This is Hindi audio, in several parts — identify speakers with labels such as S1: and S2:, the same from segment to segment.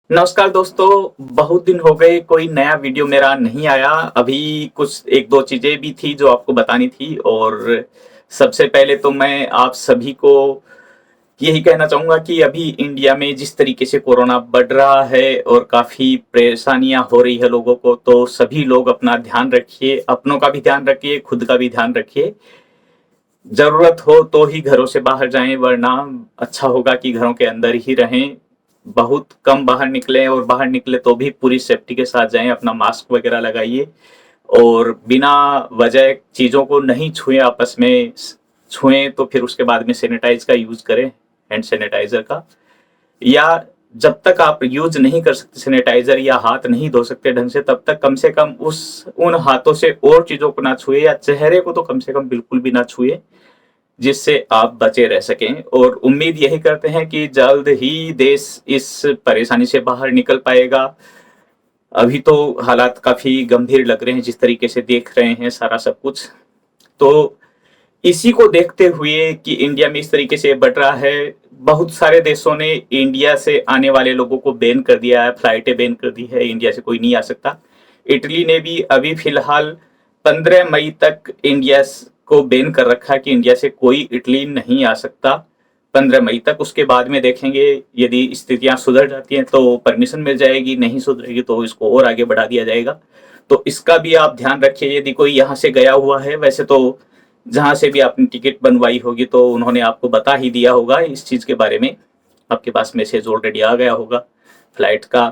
S1: नमस्कार दोस्तों, बहुत दिन हो गए कोई नया वीडियो मेरा नहीं आया। अभी कुछ 1-2 चीज़ें भी थी जो आपको बतानी थी और सबसे पहले तो मैं आप सभी को यही कहना चाहूँगा कि अभी इंडिया में जिस तरीके से कोरोना बढ़ रहा है और काफ़ी परेशानियाँ हो रही है लोगों को, तो सभी लोग अपना ध्यान रखिए, अपनों का भी ध्यान रखिए, खुद का भी ध्यान रखिए। ज़रूरत हो तो ही घरों से बाहर जाएँ, वरना अच्छा होगा कि घरों के अंदर ही रहें। बहुत कम बाहर निकलें और बाहर निकले तो भी पूरी सेफ्टी के साथ जाएँ, अपना मास्क वगैरह लगाइए और बिना वजह चीज़ों को नहीं छुएँ आपस में। छुएँ तो फिर उसके बाद में सैनिटाइज़ का यूज़ करें, हैंड सैनिटाइज़र का। या जब तक आप यूज़ नहीं कर सकते सैनिटाइज़र या हाथ नहीं धो सकते ढंग से, तब तक कम से कम उस उन हाथों से और चीज़ों को ना छुएँ या चेहरे को तो कम से कम बिल्कुल भी ना छुएँ, जिससे आप बचे रह सकें। और उम्मीद यही करते हैं कि जल्द ही देश इस परेशानी से बाहर निकल पाएगा। अभी तो हालात काफ़ी गंभीर लग रहे हैं जिस तरीके से देख रहे हैं सारा सब कुछ। तो इसी को देखते हुए कि इंडिया में इस तरीके से बढ़ रहा है, बहुत सारे देशों ने इंडिया से आने वाले लोगों को बैन कर दिया है, फ्लाइटें बैन कर दी है, इंडिया से कोई नहीं आ सकता। इटली ने भी अभी फिलहाल 15 मई तक इंडिया को बैन कर रखा है कि इंडिया से कोई इटली नहीं आ सकता 15 मई तक। उसके बाद में देखेंगे, यदि स्थितियां सुधर जाती हैं तो परमिशन मिल जाएगी, नहीं सुधरेगी तो इसको और आगे बढ़ा दिया जाएगा। तो इसका भी आप ध्यान रखिए। यदि कोई यहाँ से गया हुआ है, वैसे तो जहाँ से भी आपने टिकट बनवाई होगी तो उन्होंने आपको बता ही दिया होगा इस चीज़ के बारे में, आपके पास मैसेज ऑलरेडी आ गया होगा फ्लाइट का।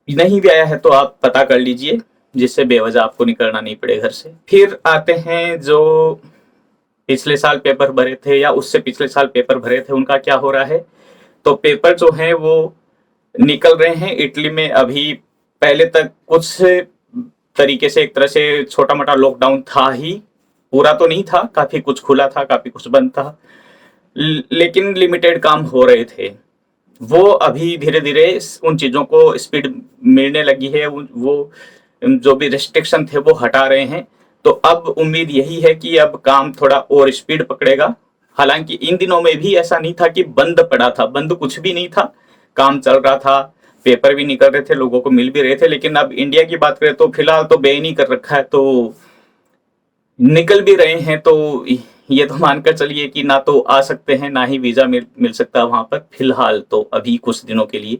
S1: नहीं भी आया है तो आप पता कर लीजिए, जिससे बेवजह आपको निकलना नहीं पड़े घर से। फिर आते हैं जो पिछले साल पेपर भरे थे या उससे पिछले साल पेपर भरे थे, उनका क्या हो रहा है। तो पेपर जो है वो निकल रहे हैं इटली में अभी। पहले तक कुछ तरीके से एक तरह से छोटा मोटा लॉकडाउन था ही, पूरा तो नहीं था, काफी कुछ खुला था, काफी कुछ बंद था, लेकिन लिमिटेड काम हो रहे थे। वो अभी धीरे धीरे उन चीजों को स्पीड मिलने लगी है, वो जो भी रेस्ट्रिक्शन थे वो हटा रहे हैं। तो अब उम्मीद यही है कि अब काम थोड़ा और स्पीड पकड़ेगा। हालांकि इन दिनों में भी ऐसा नहीं था कि बंद पड़ा था, बंद कुछ भी नहीं था, काम चल रहा था, पेपर भी निकल रहे थे, लोगों को मिल भी रहे थे। लेकिन अब इंडिया की बात करें तो फिलहाल तो बैन ही कर रखा है, तो निकल भी रहे हैं तो ये तो मानकर चलिए कि ना तो आ सकते हैं, ना ही वीजा मिल सकता है वहां पर फिलहाल। तो अभी कुछ दिनों के लिए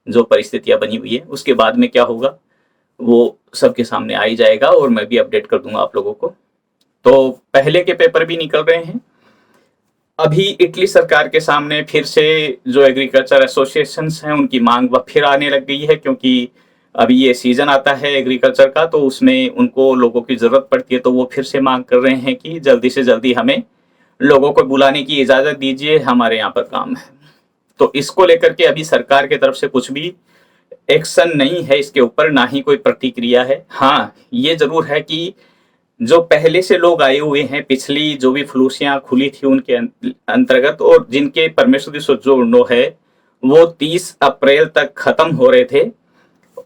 S1: जो परिस्थितियां बनी हुई है, उसके बाद में क्या होगा वो सबके सामने आ ही जाएगा और मैं भी अपडेट कर दूंगा आप लोगों को। तो पहले के पेपर भी निकल रहे हैं। अभी इटली सरकार के सामने फिर से जो एग्रीकल्चर एसोसिएशंस हैं उनकी मांग वह फिर आने लग गई है, क्योंकि अभी ये सीजन आता है एग्रीकल्चर का, तो उसमें उनको लोगों की जरूरत पड़ती है। तो वो फिर से मांग कर रहे हैं कि जल्दी से जल्दी हमें लोगों को बुलाने की इजाजत दीजिए, हमारे यहाँ पर काम है। तो इसको लेकर के अभी सरकार की तरफ से कुछ भी एक्शन नहीं है इसके ऊपर, ना ही कोई प्रतिक्रिया है। हाँ, ये जरूर है कि जो पहले से लोग आए हुए हैं, पिछली जो भी फ्लूसियां खुली थी उनके अंतर्गत, और जिनके परमेश्वरी जो है वो 30 अप्रैल तक खत्म हो रहे थे,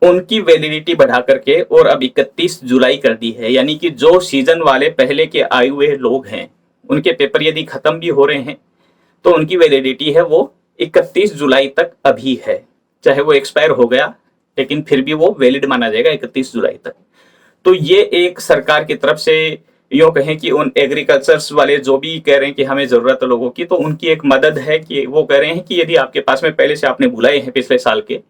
S1: उनकी वैलिडिटी बढ़ा करके और अब 31 जुलाई कर दी है। यानी कि जो सीजन वाले पहले के आए हुए लोग हैं, उनके पेपर यदि खत्म भी हो रहे हैं तो उनकी वैलिडिटी है वो 31 जुलाई तक अभी है। चाहे वो एक्सपायर हो गया, लेकिन फिर भी वो वैलिड माना जाएगा 31 जुलाई तक। तो ये एक सरकार की तरफ से, यूँ कहें कि उन एग्रीकल्चर्स वाले जो भी कह रहे हैं कि हमें जरूरत है लोगों की, तो उनकी एक मदद है कि वो कह रहे हैं कि यदि आपके पास में पहले से आपने बुलाए हैं पिछले साल के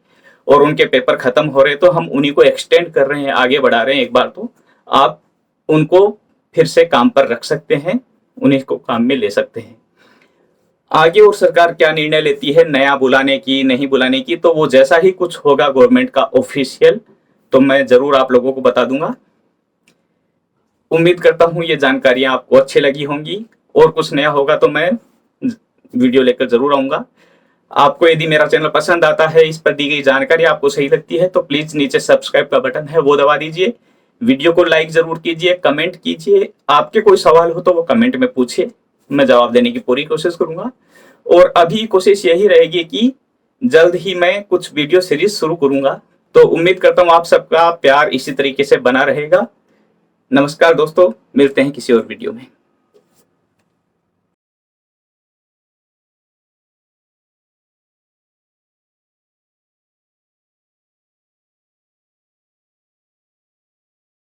S1: और उनके पेपर खत्म हो रहे हैं, तो हम उन्हीं को एक्सटेंड कर रहे हैं, आगे बढ़ा रहे हैं एक बार। तो आप उनको फिर से काम पर रख सकते हैं, उन्हीं को काम में ले सकते हैं। आगे और सरकार क्या निर्णय लेती है, नया बुलाने की नहीं बुलाने की, तो वो जैसा ही कुछ होगा गवर्नमेंट का ऑफिशियल, तो मैं जरूर आप लोगों को बता दूंगा। उम्मीद करता हूं ये जानकारियां आपको अच्छी लगी होंगी, और कुछ नया होगा तो मैं वीडियो लेकर जरूर आऊंगा। आपको यदि मेरा चैनल पसंद आता है, इस पर दी गई जानकारी आपको सही लगती है, तो प्लीज नीचे सब्सक्राइब का बटन है वो दबा दीजिए। वीडियो को लाइक जरूर कीजिए, कमेंट कीजिए, आपके कोई सवाल हो तो वो कमेंट में पूछिए, मैं जवाब देने की पूरी कोशिश करूंगा। और अभी कोशिश यही रहेगी कि जल्द ही मैं कुछ वीडियो सीरीज शुरू करूंगा। तो उम्मीद करता हूं आप सबका प्यार इसी तरीके से बना रहेगा। नमस्कार दोस्तों, मिलते हैं किसी और वीडियो में।